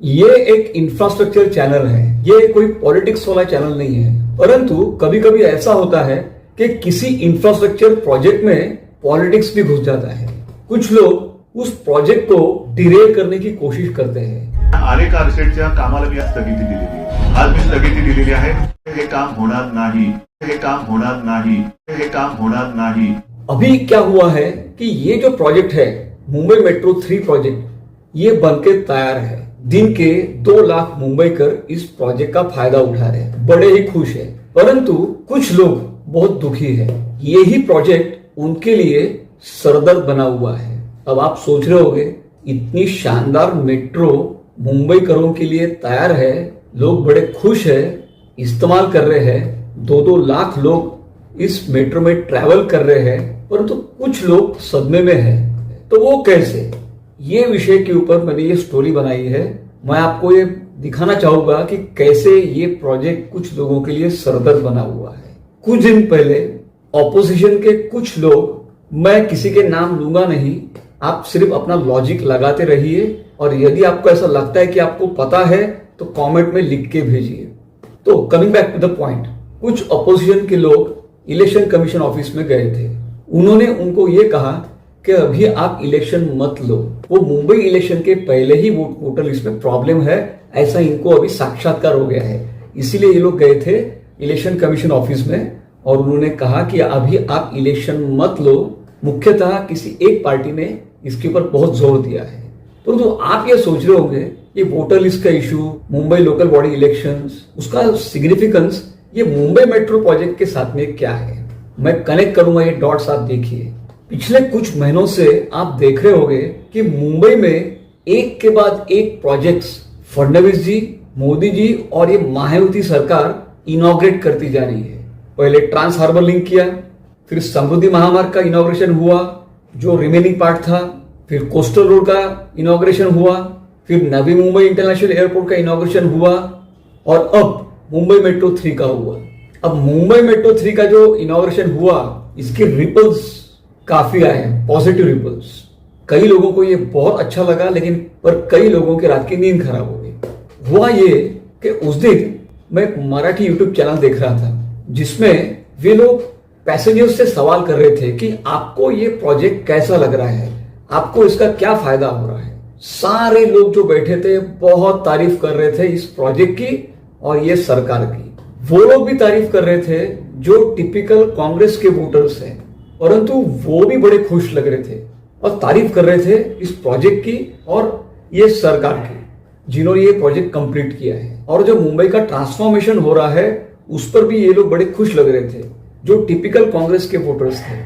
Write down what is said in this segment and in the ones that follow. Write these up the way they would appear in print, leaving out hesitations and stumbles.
ये एक infrastructure channel है, ये कोई पॉलिटिक्स वाला चैनल नहीं है। परंतु कभी कभी ऐसा होता है कि किसी इंफ्रास्ट्रक्चर प्रोजेक्ट में पॉलिटिक्स भी घुस जाता है। कुछ लोग उस प्रोजेक्ट को डिरेल करने की कोशिश करते हैं। आरे कारशेडच्या कामाला मी आज स्थगिती दिलेली आहे। आज मी स्थगिती दिलेली आहे। हे काम होणार नाही, हे काम होणार नाही, हे काम होणार नाही। अभी क्या हुआ है कि ये जो प्रोजेक्ट है मुंबई मेट्रो 3 प्रोजेक्ट, ये बनके तैयार है। दिन के 2 लाख मुंबईकर इस प्रोजेक्ट का फायदा उठा रहे हैं, बड़े ही खुश है। परंतु कुछ लोग बहुत दुखी है। यही प्रोजेक्ट उनके लिए सरदर्द बना हुआ है। अब आप सोच रहे होंगे, इतनी शानदार मेट्रो मुंबईकरों के लिए तैयार है, लोग बड़े खुश है, इस्तेमाल कर रहे हैं, 2-2 लाख लोग इस मेट्रो में ट्रैवल कर रहे हैं, परंतु कुछ लोग सदमे में है। तो वो कैसे? ये विषय के ऊपर मैंने ये स्टोरी बनाई है। मैं आपको ये दिखाना चाहूंगा कि कैसे ये प्रोजेक्ट कुछ लोगों के लिए सरदर्द बना हुआ है। कुछ दिन पहले ऑपोजिशन के कुछ लोग, मैं किसी के नाम लूंगा नहीं, आप सिर्फ अपना लॉजिक लगाते रहिए और यदि आपको ऐसा लगता है कि आपको पता है तो कमेंट में लिख के भेजिए। तो coming back to the point, कुछ ऑपोजिशन के लोग इलेक्शन कमीशन ऑफिस में गए थे। उन्होंने उनको ये कहा कि अभी आप इलेक्शन मत लो, वो मुंबई इलेक्शन के पहले ही वोटर लिस्ट में प्रॉब्लम है, ऐसा इनको अभी साक्षात्कार हो गया है। इसीलिए ये लोग गए थे इलेक्शन कमीशन ऑफिस में और उन्होंने कहा कि अभी आप इलेक्शन मत लो। मुख्यतः किसी एक पार्टी ने इसके ऊपर बहुत जोर दिया है। तो आप ये सोच रहे होंगे, ये वोटर लिस्ट का issue, Mumbai local body elections, उसका सिग्निफिकेंस ये मुंबई मेट्रो प्रोजेक्ट के साथ में क्या है, मैं कनेक्ट करूंगा। ये डॉट्स आप देखिए। पिछले कुछ महीनों से आप देख रहे होंगे कि मुंबई में एक के बाद एक प्रोजेक्ट्स फडणवीस जी, मोदी जी और ये महायुति सरकार इनॉग्रेट करती जा रही है। पहले ट्रांस हार्बर लिंक किया, फिर समृद्धि महामार्ग का इनॉग्रेशन हुआ जो रिमेनिंग पार्ट था, फिर कोस्टल रोड का इनॉग्रेशन हुआ, फिर नवी मुंबई इंटरनेशनल एयरपोर्ट का इनॉग्रेशन हुआ और अब मुंबई मेट्रो 3 का हुआ। अब मुंबई मेट्रो 3 का जो इनॉग्रेशन हुआ, इसके रिपल्स काफी आए हैं, पॉजिटिव रिपल्स। कई लोगों को ये बहुत अच्छा लगा, लेकिन पर कई लोगों की रात की नींद खराब हो गई। हुआ ये कि उस दिन मैं एक मराठी यूट्यूब चैनल देख रहा था जिसमें वे लोग पैसेंजर्स से सवाल कर रहे थे कि आपको ये प्रोजेक्ट कैसा लग रहा है, आपको इसका क्या फायदा हो रहा है। सारे लोग जो बैठे थे बहुत तारीफ कर रहे थे इस प्रोजेक्ट की और ये सरकार की। वो लोग भी तारीफ कर रहे थे जो टिपिकल कांग्रेस के वोटर्स हैं, परंतु वो भी बड़े खुश लग रहे थे और तारीफ कर रहे थे इस प्रोजेक्ट की और ये सरकार की जिन्होंने ये प्रोजेक्ट कंप्लीट किया है। और जो मुंबई का ट्रांसफॉर्मेशन हो रहा है उस पर भी ये लोग बड़े खुश लग रहे थे जो टिपिकल कांग्रेस के वोटर्स थे।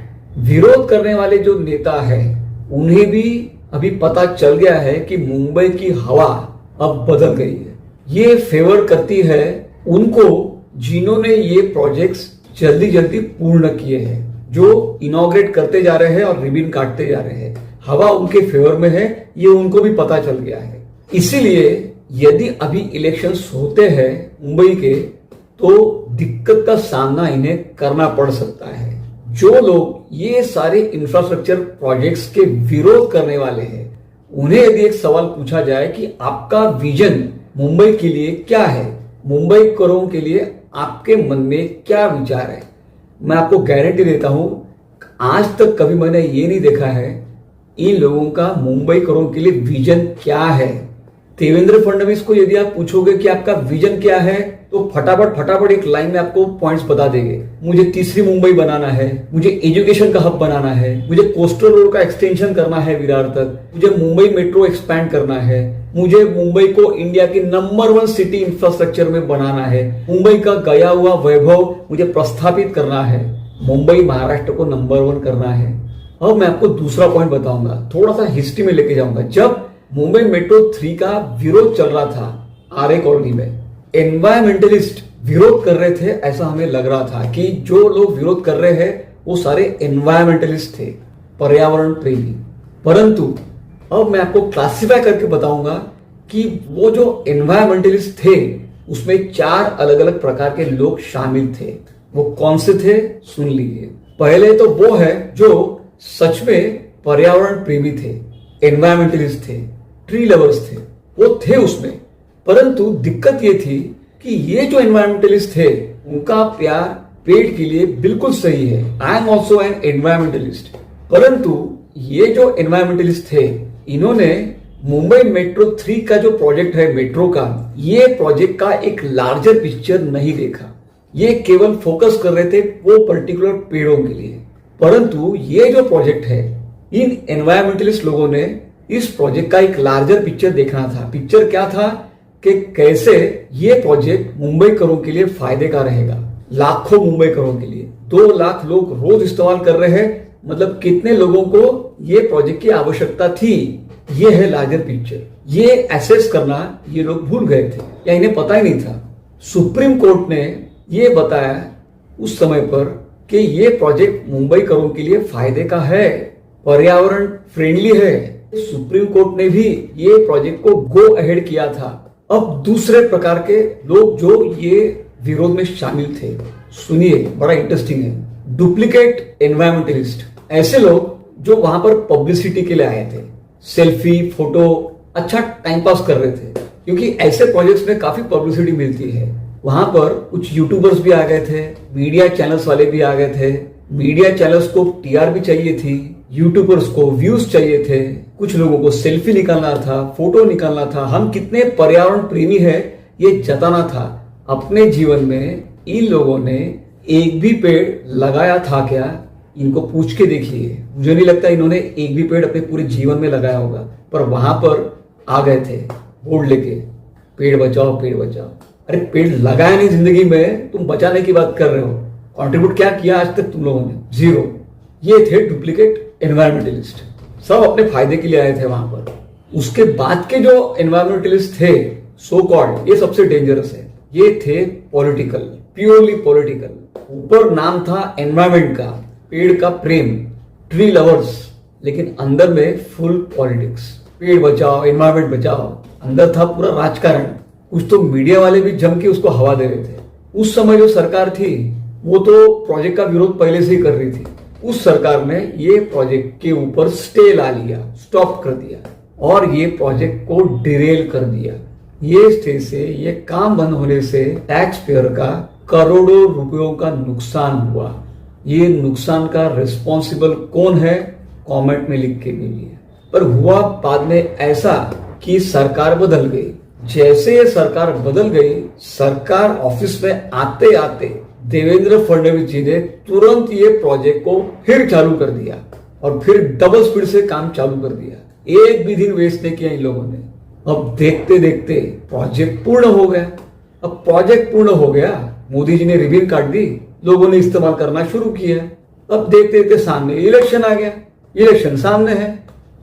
विरोध करने वाले जो नेता है उन्हें भी अभी पता चल गया है कि मुंबई की हवा अब बदल गई है। ये फेवर करती है उनको जिन्होंने ये प्रोजेक्ट्स जल्दी जल्दी पूर्ण किए हैं, जो इनॉग्रेट करते जा रहे हैं और रिबन काटते जा रहे हैं। हवा उनके फेवर में है, ये उनको भी पता चल गया है। इसीलिए यदि अभी इलेक्शंस होते हैं मुंबई के तो दिक्कत का सामना इन्हें करना पड़ सकता है। जो लोग ये सारे इंफ्रास्ट्रक्चर प्रोजेक्ट्स के विरोध करने वाले हैं उन्हें यदि एक सवाल पूछा जाए कि आपका विजन मुंबई के लिए क्या है, मुंबईकरों के लिए आपके मन में क्या विचार है, मैं आपको गारंटी देता हूं आज तक कभी मैंने ये नहीं देखा है इन लोगों का मुंबईकरों के लिए विजन क्या है। देवेंद्र फडणवीस को यदि आप पूछोगे कि आपका विजन क्या है तो फटाफट एक लाइन में आपको पॉइंट्स बता देंगे। मुझे तीसरी मुंबई बनाना है, मुझे एजुकेशन का हब बनाना है, मुझे कोस्टल रोड का एक्सटेंशन करना है विरार तक, मुझे मुंबई मेट्रो एक्सपैंड करना है, मुझे मुंबई को इंडिया की नंबर 1 सिटी इंफ्रास्ट्रक्चर में बनाना है, मुंबई का गया हुआ वैभव मुझे प्रस्थापित करना है, मुंबई महाराष्ट्र को नंबर 1 करना है। अब मैं आपको दूसरा पॉइंट बताऊंगा, थोड़ा सा हिस्ट्री में लेके जाऊंगा। जब मुंबई मेट्रो 3 का विरोध चल रहा था आरए कॉलोनी में, एनवायरमेंटलिस्ट विरोध कर रहे थे। ऐसा हमें लग रहा था कि जो लोग विरोध कर रहे हैं वो सारे एनवायरमेंटलिस्ट थे, पर्यावरण प्रेमी। परंतु अब मैं आपको क्लासिफाई करके बताऊंगा कि वो जो एनवायरमेंटलिस्ट थे उसमें 4 अलग अलग प्रकार के लोग शामिल थे। वो कौन से थे सुन लीजिए। पहले तो वो है जो सच में पर्यावरण प्रेमी थे, एनवायरमेंटलिस्ट थे, ट्री लवर्स थे, वो थे उसमें, परंतु दिक्कत ये थी कि ये जो एनवायरमेंटलिस्ट थे उनका प्यार पेड़ के लिए बिल्कुल सही है। I am also an environmentalist. परंतु ये जो एनवायरमेंटलिस्ट थे इन्होंने मुंबई मेट्रो 3 का जो प्रोजेक्ट है मेट्रो का, ये प्रोजेक्ट का एक लार्जर पिक्चर नहीं देखा। ये केवल फोकस कर रहे थे वो पर्टिकुलर पेड़ों के लिए। परंतु ये जो प्रोजेक्ट है, इन एनवायरमेंटलिस्ट लोगों ने इस प्रोजेक्ट का एक लार्जर पिक्चर देखना था। पिक्चर क्या था कि कैसे ये प्रोजेक्ट मुंबईकरों के लिए फायदे का रहेगा, लाखों मुंबईकरों के लिए। 2 लाख लोग रोज इस्तेमाल कर रहे हैं, मतलब कितने लोगों को ये प्रोजेक्ट की आवश्यकता थी, ये है लार्जर पिक्चर। ये एसेस करना ये लोग भूल गए थे या इन्हें पता ही नहीं था। सुप्रीम कोर्ट ने ये बताया उस समय पर कि ये प्रोजेक्ट मुंबईकरों के लिए फायदे का है, पर्यावरण फ्रेंडली है। सुप्रीम कोर्ट ने भी ये प्रोजेक्ट को गो अहेड किया था। अब दूसरे प्रकार के लोग जो ये विरोध में शामिल थे, सुनिए, बड़ा इंटरेस्टिंग है। डुप्लीकेट एनवायरमेंटलिस्ट, ऐसे लोग जो वहां पर पब्लिसिटी के लिए आए थे, सेल्फी फोटो अच्छा टाइम पास कर रहे थे, क्योंकि ऐसे प्रोजेक्ट्स में काफी पब्लिसिटी मिलती है। वहां पर कुछ यूट्यूबर्स भी आ गए थे, मीडिया चैनल्स वाले भी आ गए थे। मीडिया चैनल्स को टीआर भी चाहिए थी, यूट्यूबर्स को व्यूज चाहिए थे, कुछ लोगों को सेल्फी निकालना था, फोटो निकालना था, हम कितने पर्यावरण प्रेमी है ये जताना था। अपने जीवन में इन लोगों ने एक भी पेड़ लगाया था क्या? इनको पूछ के देखिए। मुझे नहीं लगता इन्होंने एक भी पेड़ अपने पूरे जीवन में लगाया होगा, पर वहां पर आ गए थे बोर्ड लेके, पेड़ बचाओ पेड़ बचाओ। अरे पेड़ लगाया नहीं जिंदगी में, तुम बचाने की बात कर रहे हो। कंट्रीब्यूट क्या किया आज तक तुम लोगों ने? जीरो। ये थे डुप्लीकेट एनवायरमेंटलिस्ट, सब अपने फायदे के लिए आए थे वहां पर। उसके बाद के जो एनवायरमेंटलिस्ट थे सो कॉल्ड, ये सबसे डेंजरस है। ये थे पॉलिटिकल, प्योरली पॉलिटिकल। ऊपर नाम था एनवायरमेंट का, पेड़ का प्रेम, ट्री लवर्स, लेकिन अंदर में फुल पॉलिटिक्स। पेड़ बचाओ, एनवायरमेंट बचाओ, अंदर था पूरा राजकारण। कुछ तो मीडिया वाले भी जम के उसको हवा दे रहे थे। उस समय जो सरकार थी वो तो प्रोजेक्ट का विरोध पहले से ही कर रही थी। उस सरकार ने ये प्रोजेक्ट के ऊपर स्टे ला लिया, स्टॉप कर दिया और ये प्रोजेक्ट को डिरेल कर दिया। ये स्टे से, ये काम बंद होने से टैक्स पेयर का करोड़ों रुपयों का नुकसान हुआ। ये नुकसान का रिस्पॉन्सिबल कौन है, कमेंट में लिख के दीजिए। पर हुआ बाद में ऐसा कि सरकार बदल गई। जैसे ये सरकार बदल गई, सरकार ऑफिस में आते आते देवेंद्र फडणवीस जी ने तुरंत ये प्रोजेक्ट को फिर चालू कर दिया और फिर डबल स्पीड से काम चालू कर दिया। एक भी दिन वेस्ट नहीं किया इन लोगों ने। अब देखते देखते प्रोजेक्ट पूर्ण हो गया। अब प्रोजेक्ट पूर्ण हो गया, मोदी जी ने रिबन काट दी, लोगों ने इस्तेमाल करना शुरू किया। अब देखते देखते सामने इलेक्शन आ गया, इलेक्शन सामने है,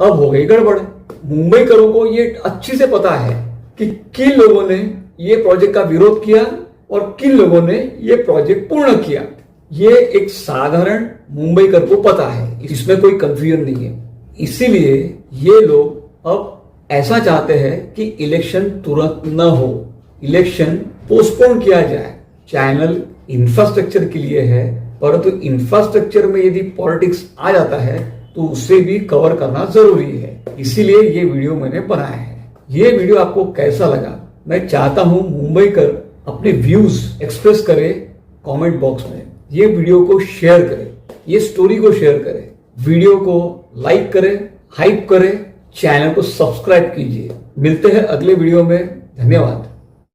अब हो गई गड़बड़। मुंबईकरों को ये अच्छी से पता है कि किन लोगों ने ये प्रोजेक्ट का विरोध किया और किन लोगों ने ये प्रोजेक्ट पूर्ण किया। ये एक साधारण मुंबईकर को पता है, इसमें कोई कंफ्यूजन नहीं है। इसीलिए ये लोग अब ऐसा चाहते हैं कि इलेक्शन तुरंत न हो, इलेक्शन पोस्टपोन किया जाए। चैनल इंफ्रास्ट्रक्चर के लिए है, परंतु इंफ्रास्ट्रक्चर में यदि पॉलिटिक्स आ जाता है तो उसे भी कवर करना जरूरी है। इसीलिए ये वीडियो मैंने बनाया है। ये वीडियो आपको कैसा लगा, मैं चाहता हूं मुंबईकर अपने व्यूज एक्सप्रेस करे कमेंट बॉक्स में। ये वीडियो को शेयर करें, ये स्टोरी को शेयर करें, वीडियो को लाइक करें, हाइप करें, चैनल को सब्सक्राइब कीजिए। मिलते हैं अगले वीडियो में। धन्यवाद।